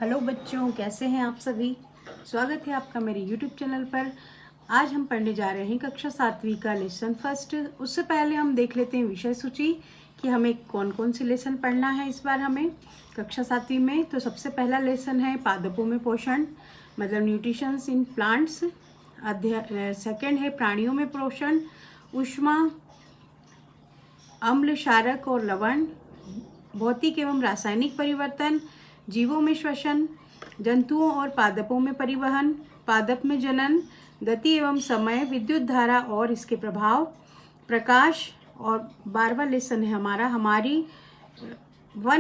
Hello बच्चों, कैसे हैं आप सभी। स्वागत है आपका मेरे YouTube चैनल पर। आज हम पढ़ने जा रहे हैं कक्षा 7वीं का लेसन फर्स्ट। उससे पहले हम देख लेते हैं विषय सूची कि हमें कौन कौन सी लेसन पढ़ना है इस बार हमें कक्षा 7वीं में। तो सबसे पहला लेसन है पादपों में पोषण, मतलब न्यूट्रिशंस इन प्लांट्स। सेकेंड है प्राणियों में पोषण, ऊष्मा, अम्ल, क्षारक और लवण, भौतिक एवं रासायनिक परिवर्तन, जीवों में श्वसन, जंतुओं और पादपों में परिवहन, पादप में जनन, गति एवं समय, विद्युत धारा और इसके प्रभाव, प्रकाश। और 12वां लेसन है हमारी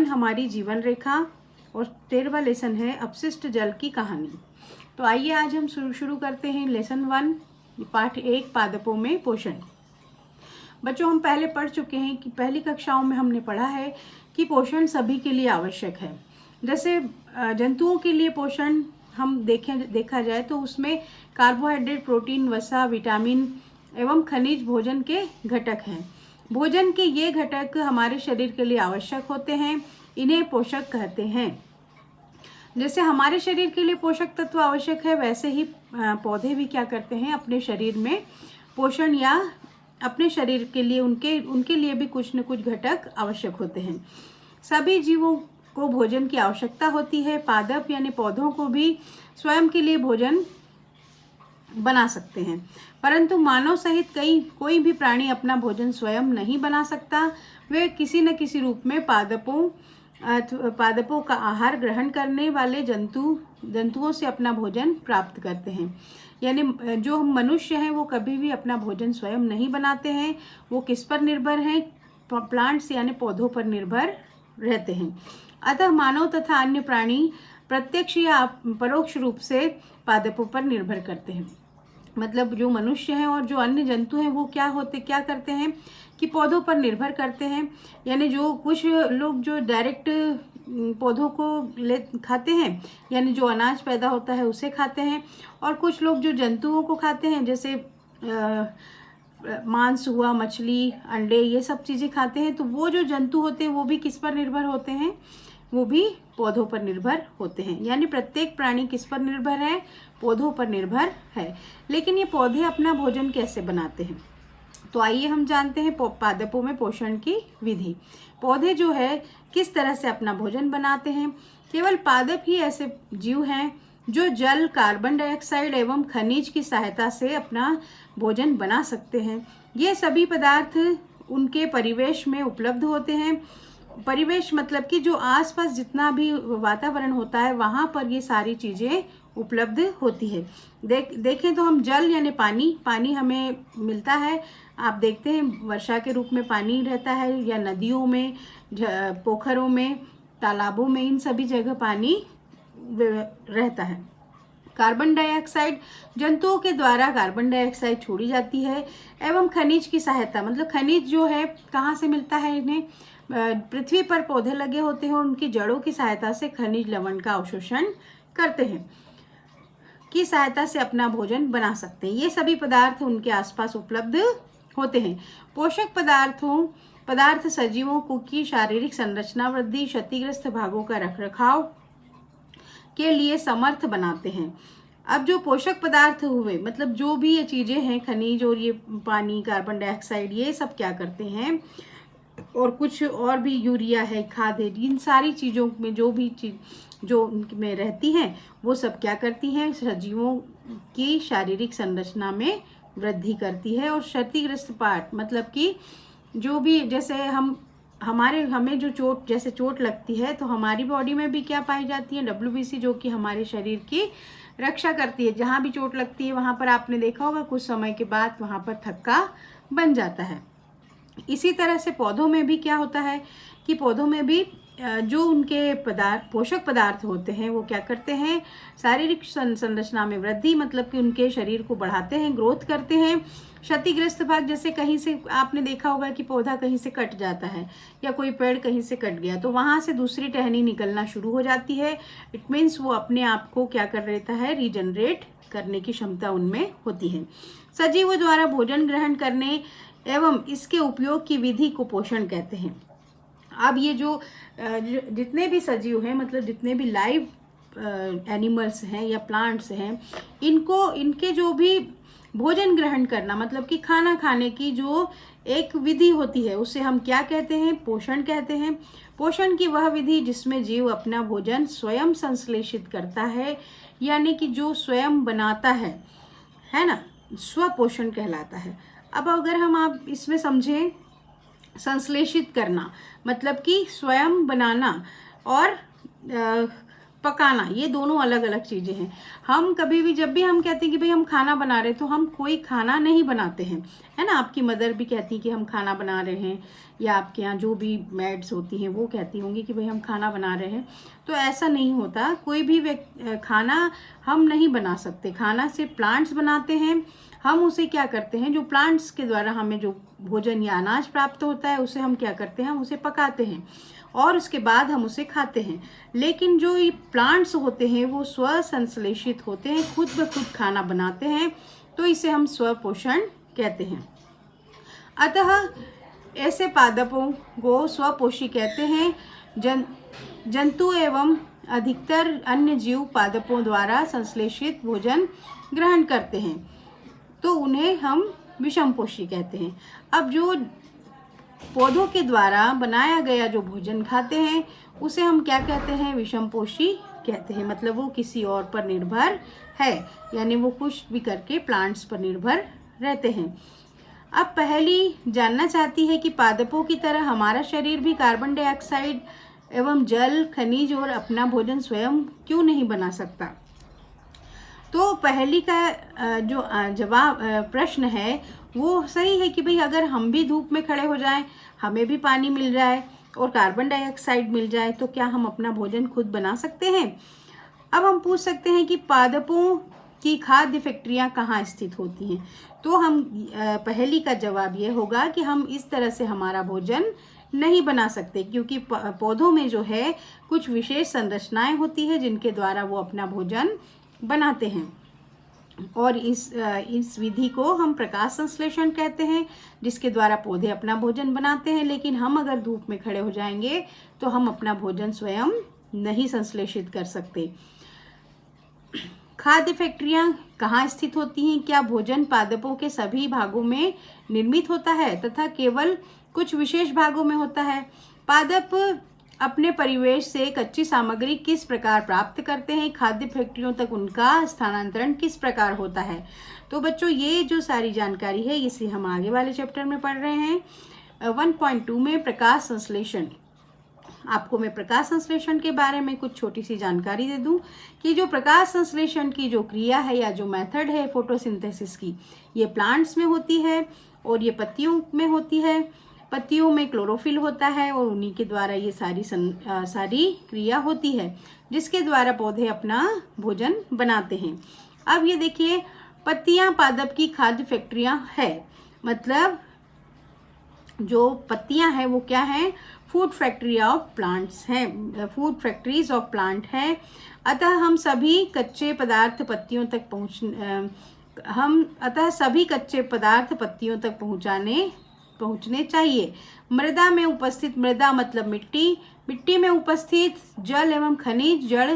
हमारी जीवन रेखा। और 13वां लेसन है अपशिष्ट जल की कहानी। तो आइए आज हम शुरू करते हैं लेसन 1, पाठ 1, पादपों में पोषण। बच्चों, हम पहले पढ़ चुके हैं कि पहली कक्षाओं में हमने पढ़ा है कि पोषण सभी के लिए आवश्यक है। जैसे जंतुओं के लिए पोषण हम देखा जाए तो उसमें कार्बोहाइड्रेट, प्रोटीन, वसा, विटामिन एवं खनिज भोजन के घटक हैं। भोजन के ये घटक हमारे शरीर के लिए आवश्यक होते हैं, इन्हें पोषक कहते हैं। जैसे हमारे शरीर के लिए पोषक तत्व आवश्यक है, वैसे ही पौधे भी क्या करते हैं, अपने शरीर में पोषण या अपने शरीर के लिए उनके लिए भी कुछ न कुछ घटक आवश्यक होते हैं। सभी जीवों को भोजन की आवश्यकता होती है। पादप यानी पौधों को भी स्वयं के लिए भोजन बना सकते हैं, परंतु मानव सहित कोई भी प्राणी अपना भोजन स्वयं नहीं बना सकता। वे किसी न किसी रूप में पादपों का आहार ग्रहण करने वाले जंतुओं से अपना भोजन प्राप्त करते हैं। यानी जो हम मनुष्य हैं वो कभी भी अपना भोजन स्वयं नहीं बनाते हैं, वो किस पर निर्भर हैं, प्लांट्स यानी पौधों पर निर्भर रहते हैं। अतः मानव तथा अन्य प्राणी प्रत्यक्ष या परोक्ष रूप से पादपों पर निर्भर करते हैं। मतलब जो मनुष्य हैं और जो अन्य जंतु हैं वो क्या करते हैं कि पौधों पर निर्भर करते हैं। यानी जो कुछ लोग जो डायरेक्ट पौधों को खाते हैं, यानी जो अनाज पैदा होता है उसे खाते हैं, और कुछ लोग जो जंतुओं को खाते हैं, जैसे मांस हुआ, मछली, अंडे, ये सब चीज़ें खाते हैं। तो वो जो जंतु होते हैं वो भी किस पर निर्भर होते हैं, वो भी पौधों पर निर्भर होते हैं। यानी प्रत्येक प्राणी किस पर निर्भर है, पौधों पर निर्भर है। लेकिन ये पौधे अपना भोजन कैसे बनाते हैं, तो आइए हम जानते हैं पादपों में पोषण की विधि। पौधे जो है किस तरह से अपना भोजन बनाते हैं। केवल पादप ही ऐसे जीव हैं जो जल, कार्बन डाइऑक्साइड एवं खनिज की सहायता से अपना भोजन बना सकते हैं। ये सभी पदार्थ उनके परिवेश में उपलब्ध होते हैं। परिवेश मतलब कि जो आसपास जितना भी वातावरण होता है वहाँ पर ये सारी चीज़ें उपलब्ध होती है। देखें तो हम जल यानी पानी हमें मिलता है। आप देखते हैं वर्षा के रूप में पानी रहता है, या नदियों में, पोखरों में, तालाबों में, इन सभी जगह पानी रहता है। कार्बन डाइऑक्साइड, जंतुओं के द्वारा कार्बन डाइऑक्साइड छोड़ी जाती है, एवं खनिज की सहायता, मतलब खनिज जो है कहाँ से मिलता है इन्हें, पृथ्वी पर पौधे लगे होते हैं और उनकी जड़ों की सहायता से खनिज लवण का अवशोषण करते हैं, की सहायता से अपना भोजन बना सकते हैं। ये सभी पदार्थ उनके आसपास उपलब्ध होते हैं। पोषक पदार्थ सजीवों की शारीरिक संरचना, वृद्धि, क्षतिग्रस्त भागों का रखरखाव के लिए समर्थ बनाते हैं। अब जो पोषक पदार्थ हुए, मतलब जो भी ये चीज़ें हैं, खनिज और ये पानी, कार्बन डाइऑक्साइड, ये सब क्या करते हैं, और कुछ और भी, यूरिया है, खाद है, इन सारी चीज़ों में जो भी चीज़ जो उनमें रहती हैं वो सब क्या करती हैं, सजीवों की शारीरिक संरचना में वृद्धि करती है। और क्षतिग्रस्त पार्ट मतलब कि जो भी, जैसे हमें जो चोट लगती है तो हमारी बॉडी में भी क्या पाई जाती है, WBC, जो कि हमारे शरीर की रक्षा करती है। जहाँ भी चोट लगती है वहाँ पर आपने देखा होगा कुछ समय के बाद वहाँ पर थक्का बन जाता है। इसी तरह से पौधों में भी क्या होता है कि पौधों में भी जो उनके पोषक पदार्थ होते हैं वो क्या करते हैं, शारीरिक संरचना में वृद्धि, मतलब कि उनके शरीर को बढ़ाते हैं, ग्रोथ करते हैं। क्षतिग्रस्त भाग, जैसे कहीं से आपने देखा होगा कि पौधा कहीं से कट जाता है या कोई पेड़ कहीं से कट गया तो वहाँ से दूसरी टहनी निकलना शुरू हो जाती है। इट मीन्स वो अपने आप को क्या कर लेता है, रीजनरेट करने की क्षमता उनमें होती है। सजीवों द्वारा भोजन ग्रहण करने एवं इसके उपयोग की विधि को पोषण कहते हैं। अब ये जो जितने भी सजीव हैं, मतलब जितने भी लाइव एनिमल्स हैं या प्लांट्स हैं, इनके जो भी भोजन ग्रहण करना, मतलब कि खाना खाने की जो एक विधि होती है, उसे हम क्या कहते हैं? पोषण कहते हैं। पोषण की वह विधि जिसमें जीव अपना भोजन स्वयं संश्लेषित करता है, यानी कि जो स्वयं बनाता है ना, स्वपोषण कहलाता है। अब अगर हम आप इसमें समझें, संश्लेषित करना मतलब कि स्वयं बनाना और पकाना, ये दोनों अलग अलग चीज़ें हैं। हम कभी भी जब भी हम कहते हैं कि भाई हम खाना बना रहे हैं, तो हम कोई खाना नहीं बनाते हैं, है ना। आपकी मदर भी कहती कि हम खाना बना रहे हैं, या आपके यहाँ जो भी मैड्स होती हैं वो कहती होंगी कि भाई हम खाना बना रहे हैं। तो ऐसा नहीं होता, कोई भी खाना हम नहीं बना सकते। खाना सिर्फ प्लांट्स बनाते हैं। हम उसे क्या करते हैं, जो प्लांट्स के द्वारा हमें जो भोजन या अनाज प्राप्त होता है, उसे हम क्या करते हैं, हम उसे पकाते हैं और उसके बाद हम उसे खाते हैं। लेकिन जो ये प्लांट्स होते हैं वो स्व संश्लेषित होते हैं, खुद ब खुद खाना बनाते हैं, तो इसे हम स्वपोषण कहते हैं। अतः ऐसे पादपों को स्वपोषी कहते हैं। जंतु एवं अधिकतर अन्य जीव पादपों द्वारा संश्लेषित भोजन ग्रहण करते हैं, तो उन्हें हम विषमपोषी कहते हैं। अब जो पौधों के द्वारा बनाया गया जो भोजन खाते हैं, उसे हम क्या कहते हैं? विषमपोषी कहते हैं। मतलब वो किसी और पर निर्भर है, यानी वो कुछ भी करके प्लांट्स पर निर्भर रहते हैं। अब पहली जानना चाहती है कि पादपों की तरह हमारा शरीर भी कार्बन डाइऑक्साइड एवं जल, खनिज और अपना भोजन स्वयं क्यों नहीं बना सकता। तो पहली का जो जवाब प्रश्न है वो सही है कि भाई अगर हम भी धूप में खड़े हो जाएं, हमें भी पानी मिल जाए और कार्बन डाइऑक्साइड मिल जाए, तो क्या हम अपना भोजन खुद बना सकते हैं। अब हम पूछ सकते हैं कि पादपों की खाद्य फैक्ट्रियां कहाँ स्थित होती हैं। तो हम पहली का जवाब ये होगा कि हम इस तरह से हमारा भोजन नहीं बना सकते, क्योंकि पौधों में जो है कुछ विशेष संरचनाएं होती है जिनके द्वारा वो अपना भोजन बनाते हैं। और इस विधि को हम प्रकाश संश्लेषण कहते हैं, जिसके द्वारा पौधे अपना भोजन बनाते हैं। लेकिन हम अगर धूप में खड़े हो जाएंगे तो हम अपना भोजन स्वयं नहीं संश्लेषित कर सकते। खाद्य फैक्ट्रियां कहाँ स्थित होती हैं? क्या भोजन पादपों के सभी भागों में निर्मित होता है तथा केवल कुछ विशेष भागों में होता है? पादप अपने परिवेश से कच्ची सामग्री किस प्रकार प्राप्त करते हैं? खाद्य फैक्ट्रियों तक उनका स्थानांतरण किस प्रकार होता है? तो बच्चों, ये जो सारी जानकारी है इसे हम आगे वाले चैप्टर में पढ़ रहे हैं। 1.2 में प्रकाश संश्लेषण। आपको मैं प्रकाश संश्लेषण के बारे में कुछ छोटी सी जानकारी दे दूं कि जो प्रकाश संश्लेषण की जो क्रिया है या जो मेथड है फोटोसिंथेसिस की, ये प्लांट्स में होती है और ये पत्तियों में होती है। पत्तियों में क्लोरोफिल होता है और उन्हीं के द्वारा ये सारी क्रिया होती है, जिसके द्वारा पौधे अपना भोजन बनाते हैं। अब ये देखिए, पत्तियां पादप की खाद्य फैक्ट्रियां है। मतलब जो पत्तियां हैं वो क्या हैं? फूड फैक्ट्री ऑफ प्लांट्स हैं, फूड फैक्ट्रीज ऑफ प्लांट हैं। अतः हम सभी कच्चे पदार्थ पत्तियों तक पहुंचने चाहिए। मृदा में उपस्थित, मृदा मतलब मिट्टी में उपस्थित जल एवं खनिज, जड़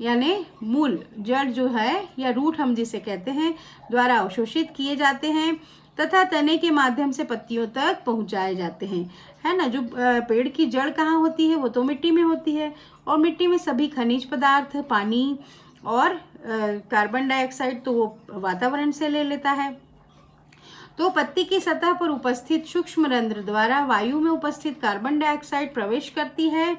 यानी मूल, जड़ जो है या रूट हम जिसे कहते हैं, द्वारा अवशोषित किए जाते हैं तथा तने के माध्यम से पत्तियों तक पहुंचाए जाते हैं, है ना। जो पेड़ की जड़ कहाँ होती है? वो तो मिट्टी में होती है, और मिट्टी में सभी खनिज पदार्थ, पानी और कार्बन डाइऑक्साइड तो वो वातावरण से ले लेता है। तो पत्ती की सतह पर उपस्थित सूक्ष्म रंध्र द्वारा वायु में उपस्थित कार्बन डाइऑक्साइड प्रवेश करती है।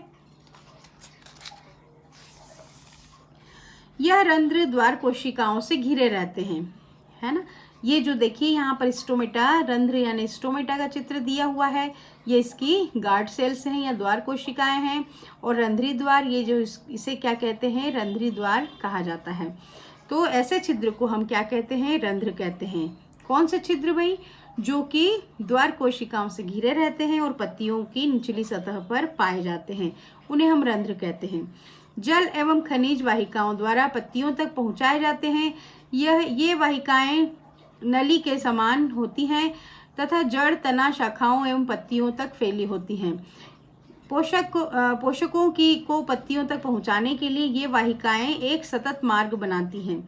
यह रंध्र द्वार कोशिकाओं से घिरे रहते हैं, है ना। ये जो देखिए यहाँ पर स्टोमेटा, रंध्र यानी स्टोमेटा का चित्र दिया हुआ है, ये इसकी गार्ड सेल्स हैं या द्वार कोशिकाएं हैं। और रंध्री द्वार, ये जो इसे क्या कहते हैं? रंध्री द्वार कहा जाता है। तो ऐसे छिद्र को हम क्या कहते हैं? रंध्र कहते हैं। कौन से छिद्र भाई? जो कि द्वार कोशिकाओं से घिरे रहते हैं और पत्तियों की निचली सतह पर पाए जाते हैं, उन्हें हम रंध्र कहते हैं। जल एवं खनिज वाहिकाओं द्वारा पत्तियों तक पहुंचाए जाते हैं। ये वाहिकाएं नली के समान होती हैं तथा जड़, तना, शाखाओं एवं पत्तियों तक फैली होती हैं। पोषकों की को पत्तियों तक पहुंचाने के लिए ये वाहिकाएं एक सतत मार्ग बनाती हैं।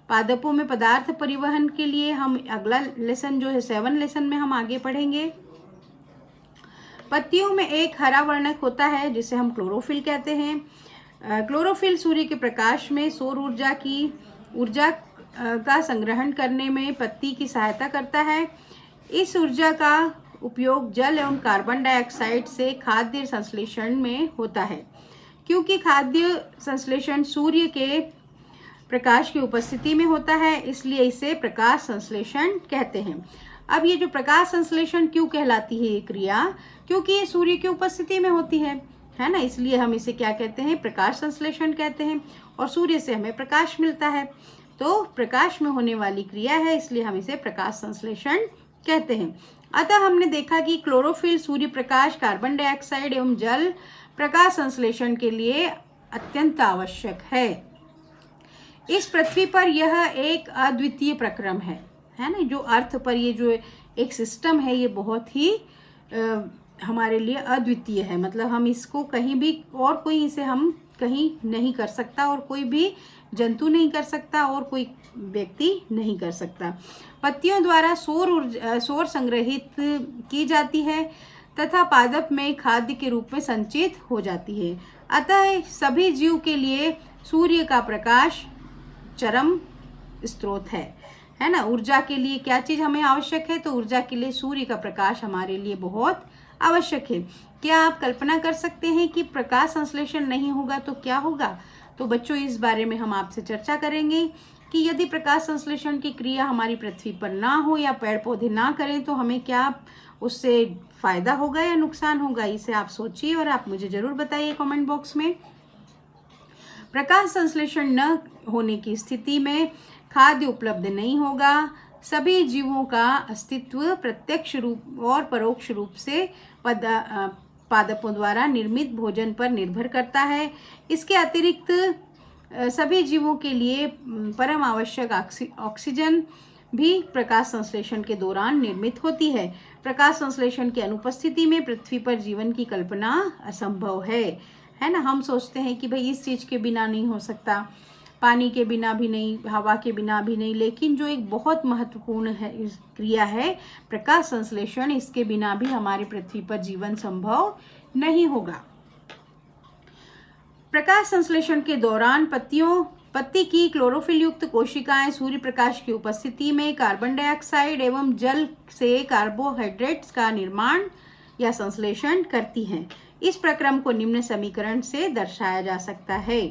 पादपों में पदार्थ परिवहन के लिए हम अगला लेसन जो है 7 लेसन में हम आगे पढ़ेंगे। पत्तियों में एक हरा वर्णक होता है जिसे हम क्लोरोफिल कहते हैं। क्लोरोफिल सूर्य के प्रकाश में सौर ऊर्जा का संग्रहण करने में पत्ती की सहायता करता है। इस ऊर्जा का उपयोग जल एवं कार्बन डाइऑक्साइड से खाद्य संश्लेषण में होता है। क्योंकि खाद्य संश्लेषण सूर्य के प्रकाश की उपस्थिति में होता है, इसलिए इसे प्रकाश संश्लेषण कहते हैं। अब ये जो प्रकाश संश्लेषण क्यों कहलाती है ये क्रिया, क्योंकि ये सूर्य की उपस्थिति में होती है ना, इसलिए हम इसे क्या कहते हैं, प्रकाश संश्लेषण कहते हैं। और सूर्य से हमें प्रकाश मिलता है, तो प्रकाश में होने वाली क्रिया है, इसलिए हम इसे प्रकाश संश्लेषण कहते हैं। अतः हमने देखा कि chlorophyll Surya Prakash, carbon dioxide एवं जल प्रकाश संश्लेषण के लिए अत्यंत आवश्यक है। इस पृथ्वी पर यह एक अद्वितीय प्रक्रम है ना, जो अर्थ पर ये जो एक सिस्टम है ये बहुत ही हमारे लिए अद्वितीय है। मतलब हम इसको कहीं भी और कोई इसे हम कहीं नहीं कर सकता, और कोई भी जंतु नहीं कर सकता, और कोई व्यक्ति नहीं कर सकता। पत्तियों द्वारा सौर संग्रहित की जाती है तथा पादप में खाद्य के रूप में संचित हो जाती है। अतः सभी जीव के लिए सूर्य का प्रकाश चरम स्रोत है ना। ऊर्जा के लिए क्या चीज़ हमें आवश्यक है, तो ऊर्जा के लिए सूर्य का प्रकाश हमारे लिए बहुत आवश्यक है। क्या आप कल्पना कर सकते हैं कि प्रकाश संश्लेषण नहीं होगा तो क्या होगा? तो बच्चों इस बारे में हम आपसे चर्चा करेंगे कि यदि प्रकाश संश्लेषण की क्रिया हमारी पृथ्वी पर ना हो या पेड़ पौधे ना करें तो हमें क्या उससे फायदा होगा या नुकसान होगा, इसे आप सोचिए और आप मुझे जरूर बताइए कमेंट बॉक्स में। प्रकाश संश्लेषण न होने की स्थिति में खाद्य उपलब्ध नहीं होगा। सभी जीवों का अस्तित्व प्रत्यक्ष रूप और परोक्ष रूप से पादपों द्वारा निर्मित भोजन पर निर्भर करता है। इसके अतिरिक्त सभी जीवों के लिए परम आवश्यक ऑक्सीजन भी प्रकाश संश्लेषण के दौरान निर्मित होती है। प्रकाश संश्लेषण की अनुपस्थिति में पृथ्वी पर जीवन की कल्पना असंभव है ना। हम सोचते हैं कि भाई इस चीज़ के बिना नहीं हो सकता, पानी के बिना भी नहीं, हवा के बिना भी नहीं, लेकिन जो एक बहुत महत्वपूर्ण है क्रिया है प्रकाश संश्लेषण, इसके बिना भी हमारी पृथ्वी पर जीवन संभव नहीं होगा। प्रकाश संश्लेषण के दौरान पत्ती की क्लोरोफिल युक्त कोशिकाएं सूर्य प्रकाश की उपस्थिति में कार्बन डाइऑक्साइड एवं जल से कार्बोहाइड्रेट्स का निर्माण या संश्लेषण करती हैं। इस प्रक्रम को निम्न समीकरण से दर्शाया जा सकता है।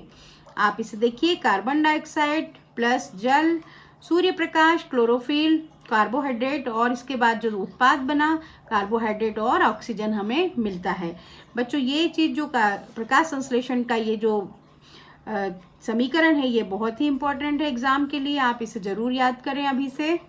आप इसे देखिए, कार्बन डाइऑक्साइड प्लस जल, सूर्य प्रकाश, क्लोरोफिल, कार्बोहाइड्रेट, और इसके बाद जो उत्पाद बना कार्बोहाइड्रेट और ऑक्सीजन हमें मिलता है। बच्चों ये चीज़ जो प्रकाश संश्लेषण का ये जो समीकरण है ये बहुत ही इम्पोर्टेंट है एग्जाम के लिए, आप इसे जरूर याद करें अभी से।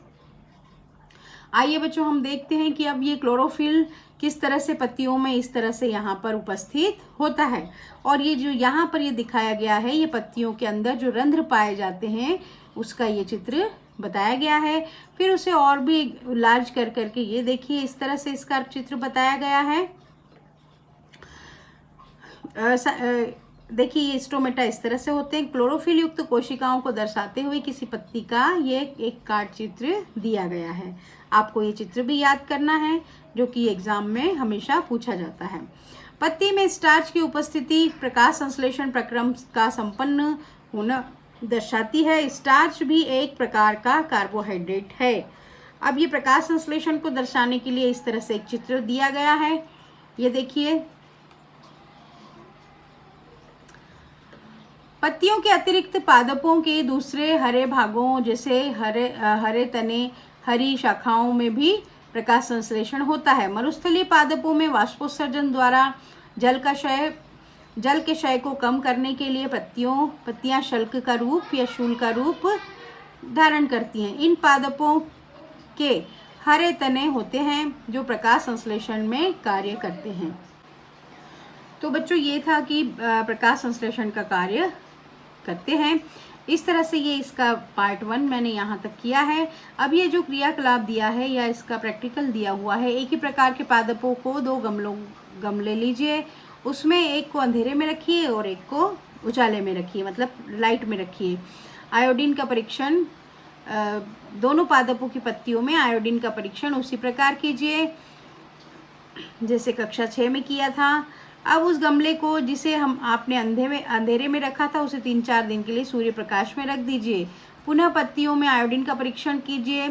आइए बच्चों हम देखते हैं कि अब ये क्लोरोफिल किस तरह से पत्तियों में इस तरह से यहाँ पर उपस्थित होता है। और ये जो यहाँ पर ये दिखाया गया है, ये पत्तियों के अंदर जो रंध्र पाए जाते हैं उसका ये चित्र बताया गया है। फिर उसे और भी लार्ज कर करके ये देखिए इस तरह से इसका चित्र बताया गया है। देखिए ये स्टोमेटा इस तरह से होते हैं। क्लोरोफिल युक्त कोशिकाओं को दर्शाते हुए किसी पत्ती का ये एक कार्ड चित्र दिया गया है। आपको ये चित्र भी याद करना है जो कि एग्जाम में हमेशा पूछा जाता है। पत्ती में स्टार्च की उपस्थिति प्रकाश संश्लेषण प्रक्रम का संपन्न होना दर्शाती है। स्टार्च भी एक प्रकार का कार्बोहाइड्रेट है। अब ये प्रकाश संश्लेषण को दर्शाने के लिए इस तरह से एक चित्र दिया गया है। ये देखिए, पत्तियों के अतिरिक्त पादपों के दूसरे हरे भागों जैसे हरे तने, हरी शाखाओं में भी प्रकाश संश्लेषण होता है। मरुस्थलीय पादपों में वाष्पोत्सर्जन द्वारा जल के क्षय को कम करने के लिए पत्तियां शल्क का रूप या शूल का रूप धारण करती हैं। इन पादपों के हरे तने होते हैं जो प्रकाश संश्लेषण में कार्य करते हैं। तो बच्चों ये था कि प्रकाश संश्लेषण का कार्य करते हैं। इस तरह से ये इसका पार्ट 1 मैंने यहाँ तक किया है। अब ये जो क्रियाकलाप दिया है या इसका प्रैक्टिकल दिया हुआ है, एक ही प्रकार के पादपों को 2 गमले लीजिए उसमें एक को अंधेरे में रखिए और एक को उजाले में रखिए, मतलब लाइट में रखिए। आयोडीन का परीक्षण, दोनों पादपों की पत्तियों में आयोडीन का परीक्षण उसी प्रकार कीजिए जैसे कक्षा 6 में किया था। अब उस गमले को जिसे आपने अंधेरे में रखा था उसे 3-4 दिन के लिए सूर्य प्रकाश में रख दीजिए। पुनः पत्तियों में आयोडीन का परीक्षण कीजिए।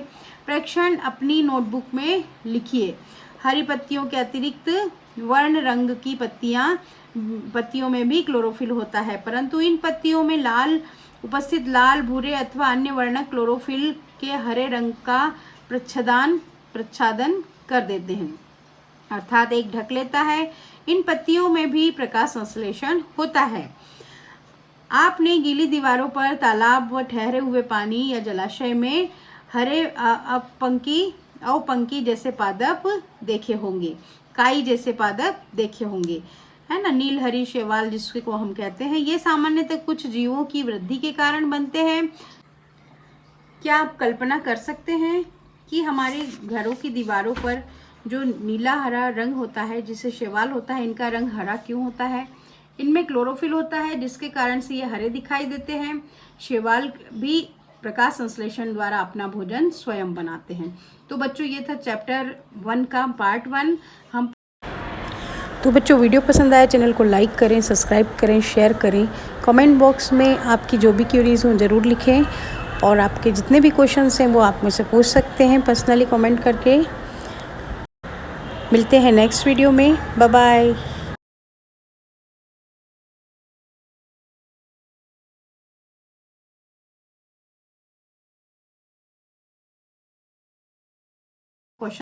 परीक्षण अपनी नोटबुक में लिखिए। हरी पत्तियों के अतिरिक्त वर्ण रंग की पत्तियों में भी क्लोरोफिल होता है, परंतु इन पत्तियों में उपस्थित लाल, भूरे अथवा अन्य वर्णक क्लोरोफिल के हरे रंग का प्रच्छादन कर देते हैं, अर्थात एक ढक लेता है। इन पत्तियों में भी प्रकाश संश्लेषण होता है। आपने गीली दीवारों पर तालाब व ठहरे हुए पानी या जलाशय में हरे अवपंकी जैसे पादप देखे होंगे, काई जैसे पादप देखे होंगे, है ना, नील हरी शैवाल जिसको हम कहते हैं। ये सामान्यतः कुछ जीवों की वृद्धि के कारण बनते हैं। क्या आप कल्पना कर सकते हैं कि हमारे घरों की दीवारों पर जो नीला हरा रंग होता है जिसे शैवाल होता है, इनका रंग हरा क्यों होता है? इनमें क्लोरोफिल होता है जिसके कारण से ये हरे दिखाई देते हैं। शैवाल भी प्रकाश संश्लेषण द्वारा अपना भोजन स्वयं बनाते हैं। तो बच्चों ये था चैप्टर 1 का पार्ट 1। तो बच्चों वीडियो पसंद आया चैनल को लाइक करें, सब्सक्राइब करें, शेयर करें। कमेंट बॉक्स में आपकी जो भी क्वेरीज हों ज़रूर लिखें और आपके जितने भी क्वेश्चंस हैं वो आप मुझसे पूछ सकते हैं पर्सनली कमेंट करके। मिलते हैं नेक्स्ट वीडियो में। Bye bye.